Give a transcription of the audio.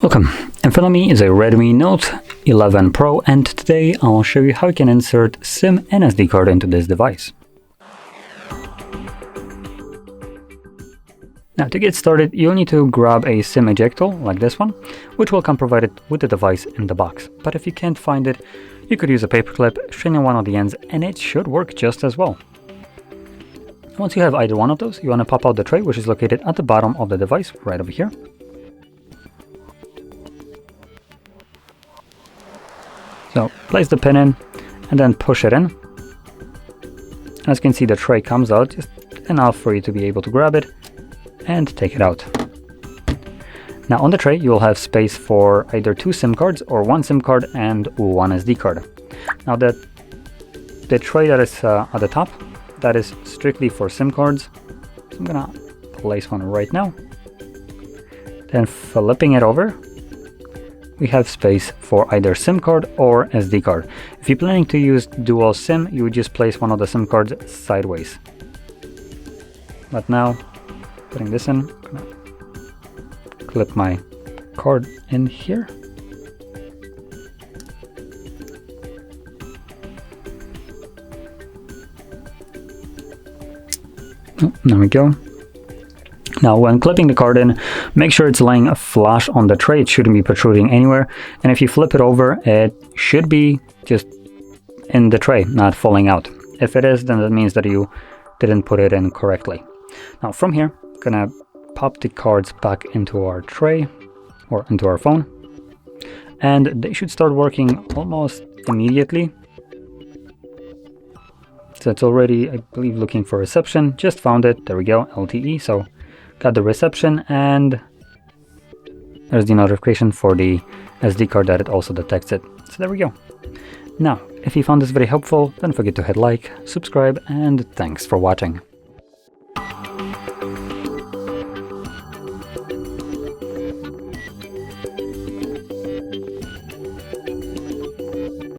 Welcome, in front of me is a Redmi Note 11 Pro, and today I'll show you how you can insert SIM and SD card into this device. Now, to get started, you'll need to grab a SIM ejector like this one, which will come provided with the device in the box. But if you can't find it, you could use a paperclip, straighten one of the ends, and it should work just as well. Once you have either one of those, you want to pop out the tray, which is located at the bottom of the device, right over here. So place the pin in and then push it in. As you can see, the tray comes out just enough for you to be able to grab it and take it out. Now on the tray you will have space for either 2 SIM cards or 1 SIM card and 1 SD card. Now the tray that is at the top, that is strictly for SIM cards. So I'm gonna place one right now. Then flipping it over, we have space for either SIM card or SD card. If you're planning to use dual SIM, you would just place one of the SIM cards sideways. But now, putting this in, I'm gonna clip my card in here. Oh, there we go. Now, when clipping the card in, make sure it's laying flush on the tray. It shouldn't be protruding anywhere. And if you flip it over, it should be just in the tray, not falling out. If it is, then that means that you didn't put it in correctly. Now, from here, I'm gonna pop the cards back into our tray or into our phone. And they should start working almost immediately. So it's already, I believe, looking for reception. Just found it. There we go, LTE. So got the reception, and there's the notification for the SD card that it also detects it. So there we go. Now, if you found this very helpful, don't forget to hit like, subscribe, and thanks for watching.